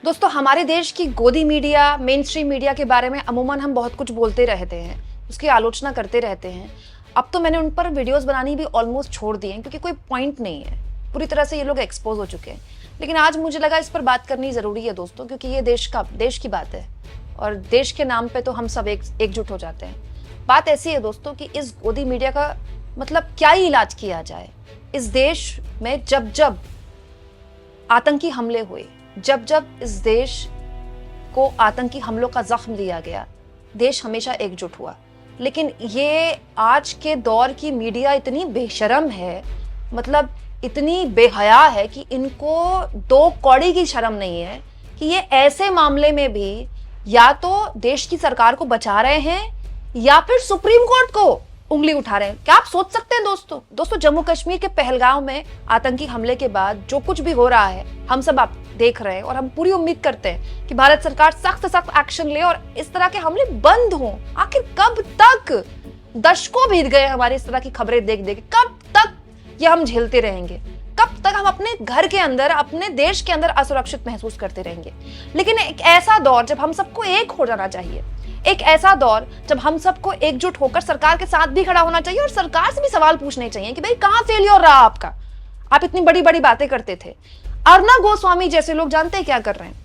दोस्तों, हमारे देश की गोदी मीडिया, मेन स्ट्रीम मीडिया के बारे में अमूमन हम बहुत कुछ बोलते रहते हैं, उसकी आलोचना करते रहते हैं। अब तो मैंने उन पर वीडियोस बनानी भी ऑलमोस्ट छोड़ दी हैं क्योंकि कोई पॉइंट नहीं है, पूरी तरह से ये लोग एक्सपोज हो चुके हैं। लेकिन आज मुझे लगा इस पर बात करनी ज़रूरी है दोस्तों, क्योंकि ये देश की बात है और देश के नाम पे तो हम सब एकजुट हो जाते हैं। बात ऐसी है दोस्तों कि इस गोदी मीडिया का मतलब क्या ही इलाज किया जाए। इस देश में जब जब आतंकी हमले हुए, जब जब इस देश को आतंकी हमलों का जख्म दिया गया, देश हमेशा एकजुट हुआ। लेकिन ये आज के दौर की मीडिया इतनी बेशर्म है, मतलब इतनी बेहया है कि इनको दो कौड़ी की शर्म नहीं है कि ये ऐसे मामले में भी या तो देश की सरकार को बचा रहे हैं या फिर सुप्रीम कोर्ट को उंगली उठा रहे हैं। क्या आप सोच सकते हैं दोस्तों, जम्मू कश्मीर के पहलगाम में आतंकी हमले के बाद जो कुछ भी हो रहा है, हम सब आप देख रहे हैं और हम पूरी उम्मीद करते हैं कि भारत सरकार सख्त से सख्त एक्शन ले और इस तरह के हमले बंद हों। आखिर कब तक? दशकों बीत गए हमारी इस तरह की खबरें देख देख, कब तक ये हम झेलते रहेंगे? कब तक हम अपने घर के अंदर, अपने देश के अंदर असुरक्षित महसूस करते रहेंगे? लेकिन एक ऐसा दौर जब हम सबको एक हो जाना चाहिए, एक ऐसा दौर जब हम सबको एकजुट होकर सरकार के साथ भी खड़ा होना चाहिए और सरकार से भी सवाल पूछने चाहिए कि भाई कहां फेलियर रहा आपका? आप इतनी बड़ी बड़ी बातें करते थे। अर्नब गोस्वामी जैसे लोग जानते हैं क्या कर रहे हैं?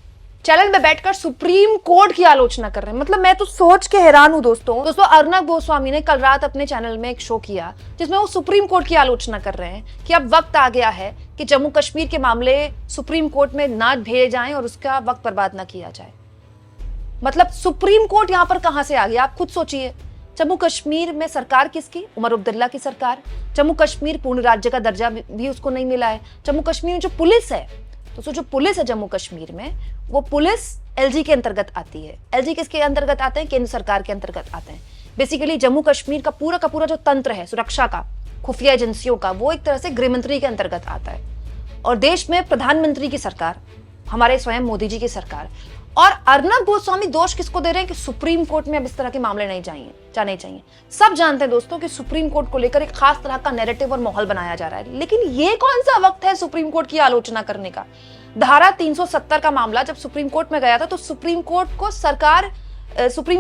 चैनल में बैठकर सुप्रीम कोर्ट की आलोचना कर रहे हैं। मतलब मैं तो सोच के हैरान हूं दोस्तों। अर्नब गोस्वामी ने कल रात अपने चैनल में एक शो किया जिसमें वो सुप्रीम कोर्ट की आलोचना कर रहे हैं कि अब वक्त आ गया है कि जम्मू कश्मीर के मामले सुप्रीम कोर्ट में ना भेजे जाएं और उसका वक्त बर्बाद ना किया जाए। मतलब सुप्रीम कोर्ट यहां पर कहां से आ गया? आप खुद सोचिए। जम्मू कश्मीर में सरकार किसकी? उमर अब्दुल्ला की सरकार। जम्मू कश्मीर पूर्ण राज्य का दर्जा भी उसको नहीं मिला है। जम्मू कश्मीर में जो पुलिस है, तो जो पुलिस है जम्मू कश्मीर में, वो पुलिस एलजी के अंतर्गत आती है। एलजी किसके अंतर्गत आते हैं? केंद्र सरकार के अंतर्गत आते हैं। बेसिकली जम्मू कश्मीर का पूरा जो तंत्र है सुरक्षा का, खुफिया एजेंसियों का, वो एक तरह से गृह मंत्री के अंतर्गत आता है। और देश में प्रधानमंत्री की सरकार, हमारे स्वयं मोदी जी की सरकार। और अर्नब गोस्वामी दोष किसको दे रहे हैं कि सुप्रीम कोर्ट में अब इस तरह के मामले नहीं जाने चाहिए। सब जानते हैं दोस्तों कि सुप्रीम कोर्ट को लेकर एक खास तरह का नैरेटिव और माहौल बनाया जा रहा है। लेकिन ये कौन सा वक्त है सुप्रीम कोर्ट की आलोचना करने का? धारा 370 का मामला जब सुप्रीम कोर्ट में गया था तो सुप्रीम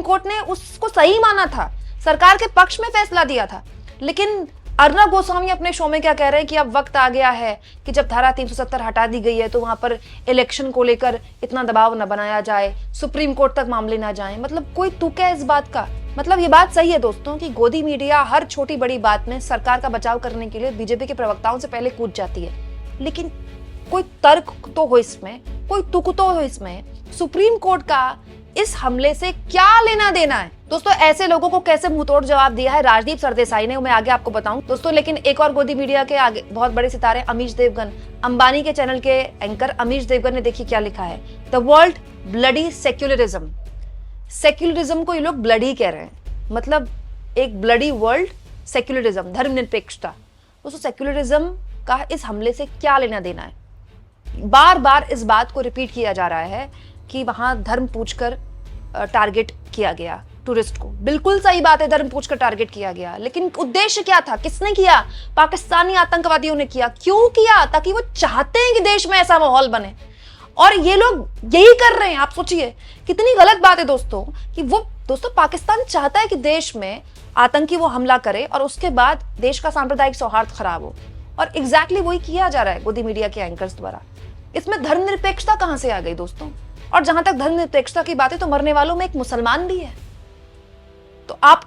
कोर्ट ने उसको सही माना था, सरकार के पक्ष में फैसला दिया था। लेकिन अर्नब गोस्वामी अपने शो में क्या कह रहे हैं कि अब वक्त आ गया है कि जब धारा 370 हटा दी गई है तो वहां पर इलेक्शन को लेकर इतना दबाव न बनाया जाए, सुप्रीम कोर्ट तक मामले ना जाएं। मतलब कोई तुक है इस बात का? मतलब ये बात सही है दोस्तों कि गोदी मीडिया हर छोटी बड़ी बात में सरकार का बचाव करने के लिए बीजेपी के प्रवक्ताओं से पहले कूद जाती है। लेकिन कोई तर्क तो हो इसमें, कोई तुक तो हो इसमें। सुप्रीम कोर्ट का इस हमले से क्या लेना देना है? दोस्तों, ऐसे लोगों को कैसे मुंहतोड़ जवाब दिया है राजदीप सरदेसाई ने, मैं आगे आपको बताऊं दोस्तों। लेकिन एक और गोदी मीडिया के आगे बहुत बड़े सितारे अमीश देवगन, अंबानी के चैनल के एंकर अमीश देवगन ने देखिए क्या लिखा है। The world bloody secularism. Secularism को ये लोग ब्लडी कह रहे हैं, मतलब एक ब्लडी वर्ल्ड सेक्युलरिज्म, धर्मनिरपेक्षता। दोस्तों, सेक्युलरिज्म का इस हमले से क्या लेना देना है? बार बार इस बात को रिपीट किया जा रहा है कि वहां धर्म पूछकर टारगेट किया गया टूरिस्ट को। बिल्कुल सही बात है, धर्म पूछकर टारगेट किया गया। लेकिन उद्देश्य क्या था? किसने किया? पाकिस्तानी आतंकवादियों ने किया। क्यों किया? ताकि वो चाहते हैं कि देश में ऐसा माहौल बने और ये लोग यही कर रहे हैं। आप सोचिए कितनी गलत बात है दोस्तों कि पाकिस्तान चाहता है कि देश में आतंकी वो हमला करे और उसके बाद देश का सांप्रदायिक सौहार्द खराब हो। और एग्जैक्टली वही किया जा रहा है गोदी मीडिया के एंकर्स द्वारा। इसमें धर्मनिरपेक्षता कहां से आ गई दोस्तों? और जहां तक धर्मनिरपेक्षता की बात है तो मरने वालों में एक मुसलमान भी है। तो आप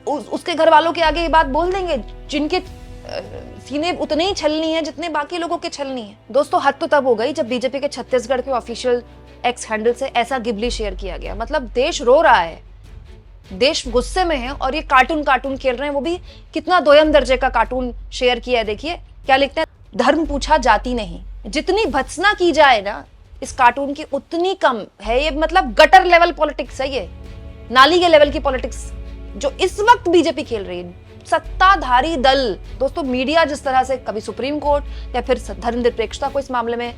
उसके घर वालों के आगे ये बात बोल देंगे जिनके सीने उतने ही छलनी है जितने बाकी लोगों के छलनी है। दोस्तों, हद तो तब हो गई जब बीजेपी के छत्तीसगढ़ के ऑफिशियल एक्स हैंडल से ऐसा गिबली शेयर किया गया। मतलब देश रो रहा है, देश गुस्से में है और ये कार्टून खेल रहे हैं। वो भी कितना दोयम दर्जे का कार्टून शेयर किया है। देखिए क्या लिखते हैं, धर्म पूछा जाति नहीं। जितनी भत्सना की जाए ना इस कार्टून की उतनी कम है। ये मतलब गटर लेवल पॉलिटिक्स है, ये नाली के लेवल की पॉलिटिक्स जो इस वक्त बीजेपी खेल रही है। सत्ताधारी दल दोस्तों, मीडिया जिस तरह से कभी सुप्रीम कोर्ट या फिर धर्मनिरपेक्षता को इस मामले में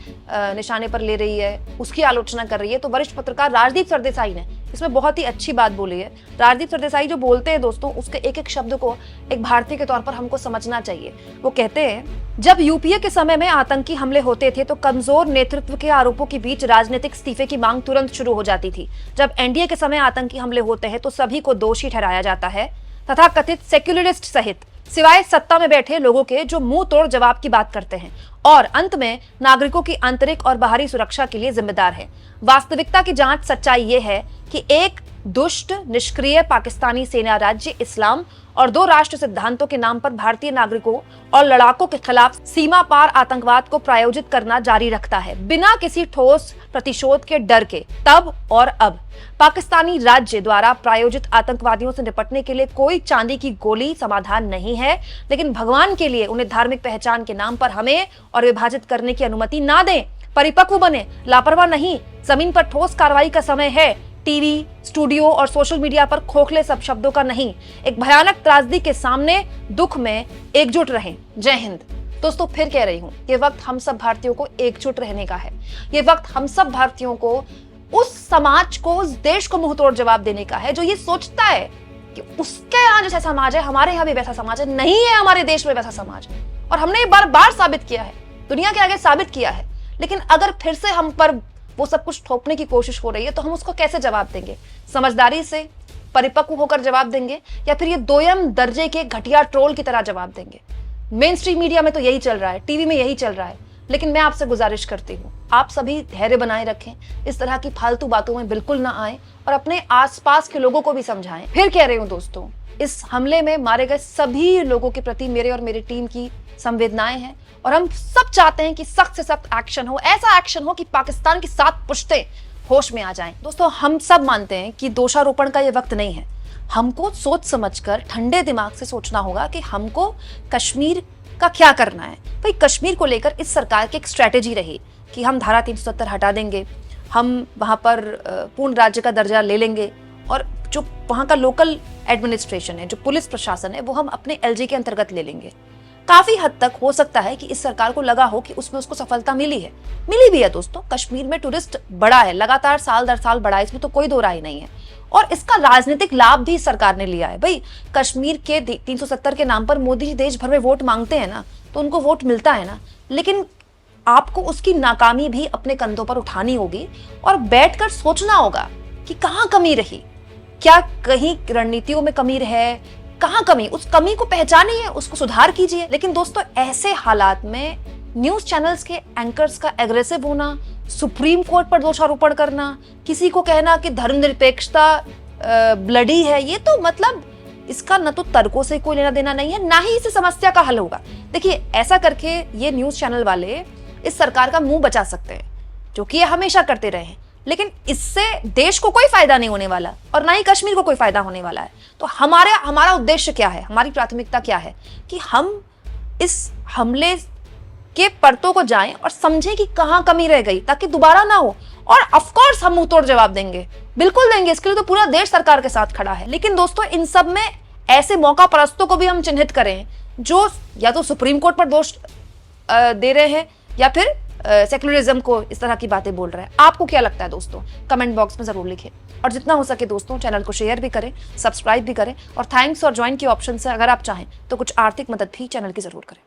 निशाने पर ले रही है, उसकी आलोचना कर रही है, तो वरिष्ठ पत्रकार राजदीप सरदेसाई ने इसमें बहुत ही अच्छी बात बोली है। राजदीप सरदेसाई जो बोलते हैं दोस्तों, उसके एक एक शब्द को एक भारतीय के तौर पर हमको समझना चाहिए। वो कहते हैं, जब यूपीए के समय में आतंकी हमले होते थे तो कमजोर नेतृत्व के आरोपों के बीच राजनीतिक इस्तीफे की मांग तुरंत शुरू हो जाती थी। जब एनडीए के समय आतंकी हमले होते हैं तो सभी को दोषी ठहराया जाता है, तथा कथित सेक्युलरिस्ट सहित सिवाय सत्ता में बैठे लोगों के जो मुंह तोड़ जवाब की बात करते हैं और अंत में नागरिकों की आंतरिक और बाहरी सुरक्षा के लिए जिम्मेदार है। वास्तविकता की जांच सच्चाई ये है कि एक दुष्ट निष्क्रिय पाकिस्तानी सेना राज्य इस्लाम और दो राष्ट्र सिद्धांतों के नाम पर भारतीय नागरिकों और लड़ाकों के खिलाफ सीमा पार आतंकवाद को प्रायोजित करना जारी रखता है, बिना किसी ठोस प्रतिशोध के डर के। तब और अब पाकिस्तानी राज्य द्वारा प्रायोजित आतंकवादियों से निपटने के लिए कोई चांदी की गोली समाधान नहीं है, लेकिन भगवान के लिए उन्हें धार्मिक पहचान के नाम पर हमें और विभाजित करने की अनुमति ना दें। परिपक्व बने, लापरवाह नहीं। जमीन पर ठोस कार्रवाई का समय है, टीवी, स्टूडियो और सोशल मीडिया पर खोखले सब शब्दों का नहीं। एक भयानक त्रासदी के सामने दुख में एकजुट रहें। जय हिंद। दोस्तों, फिर कह रही हूं, ये वक्त हम सब भारतीयों को एकजुट रहने का है। ये वक्त हम सब भारतीयों को उस समाज को, उस देश को मुंह तोड़ जवाब देने का है जो ये सोचता है कि उसके यहाँ जैसा समाज है, हमारे यहाँ भी वैसा समाज है। नहीं है हमारे देश में वैसा समाज, और हमने बार बार साबित किया है, दुनिया के आगे साबित किया है। लेकिन अगर फिर से हम पर वो सब कुछ थोपने की कोशिश हो रही है तो हम उसको कैसे जवाब देंगे? समझदारी से, परिपक्व होकर जवाब देंगे, या फिर ये दोयम दर्जे के घटिया ट्रोल की तरह जवाब देंगे? मेन स्ट्रीम मीडिया में तो यही चल रहा है, टीवी में यही चल रहा है। लेकिन मैं आपसे गुजारिश करती हूँ, आप सभी धैर्य बनाए रखें, इस तरह की फालतू बातों में बिल्कुल ना आए और अपने आसपास के लोगों को भी समझाएं। फिर कह रही हूँ दोस्तों, इस हमले में मारे गए सभी लोगों के प्रति मेरे और मेरी टीम की संवेदनाएं हैं, और हम सब चाहते हैं कि सख्त से सख्त एक्शन हो, ऐसा एक्शन हो कि पाकिस्तान की 7 पुश्तें होश में आ जाएं। दोस्तों, हम सब मानते हैं कि दोषारोपण का ये वक्त नहीं है। हमको सोच समझकर ठंडे दिमाग से सोचना होगा कि हमको कश्मीर का क्या करना है। भाई, कश्मीर को लेकर इस सरकार की एक स्ट्रैटेजी रही कि हम धारा 370 हटा देंगे, हम वहां पर पूर्ण राज्य का दर्जा ले लेंगे, और जो वहां का लोकल एडमिनिस्ट्रेशन है, जो पुलिस प्रशासन है, वो हम अपने एलजी के अंतर्गत ले लेंगे। काफी हद तक हो सकता है कि इस सरकार को लगा हो कि उसमें उसको सफलता मिली भी है दोस्तों। कश्मीर में टूरिस्ट बढ़ा है, लगातार साल दर साल बढ़ा है, इसमें तो कोई दो राय नहीं है, और इसका राजनीतिक लाभ भी सरकार ने लिया है। भाई, कश्मीर के 370 के नाम पर मोदी जी देश भर में वोट मांगते हैं ना, तो उनको वोट मिलता है ना। लेकिन आपको उसकी नाकामी भी अपने कंधों पर उठानी होगी और बैठकर सोचना होगा कि कहाँ कमी रही, क्या कहीं रणनीतियों में कमी है, कहाँ कमी, उस कमी को पहचानिए, उसको सुधार कीजिए। लेकिन दोस्तों, ऐसे हालात में न्यूज चैनल्स के एंकर्स का एग्रेसिव होना, सुप्रीम कोर्ट पर दोषारोपण करना, किसी को कहना कि धर्मनिरपेक्षता ब्लडी है, ये तो मतलब इसका न तो तर्कों से कोई लेना देना नहीं है, ना ही इस समस्या का हल होगा। देखिए, ऐसा करके ये न्यूज चैनल वाले इस सरकार का मुंह बचा सकते हैं, जो कि ये हमेशा करते रहे हैं, लेकिन इससे देश को कोई फायदा नहीं होने वाला और ना ही कश्मीर को कोई फायदा होने वाला है। तो हमारा उद्देश्य क्या है, हमारी प्राथमिकता क्या है कि हम इस हमले के परतों को जाएं और समझें कि कहां कमी रह गई, ताकि दोबारा ना हो। और ऑफ कोर्स हम मुंह तोड़ जवाब देंगे, बिल्कुल देंगे, इसके लिए तो पूरा देश सरकार के साथ खड़ा है। लेकिन दोस्तों, इन सब में ऐसे मौका परस्तों को भी हम चिन्हित करें जो या तो सुप्रीम कोर्ट पर दोष दे रहे हैं या फिर सेक्युलरिज्म को इस तरह की बातें बोल रहे हैं। आपको क्या लगता है दोस्तों? कमेंट बॉक्स में जरूर लिखें, और जितना हो सके दोस्तों चैनल को शेयर भी करें, सब्सक्राइब भी करें, और थैंक्स और ज्वाइन के ऑप्शन से अगर आप चाहें तो कुछ आर्थिक मदद भी चैनल की जरूर करें।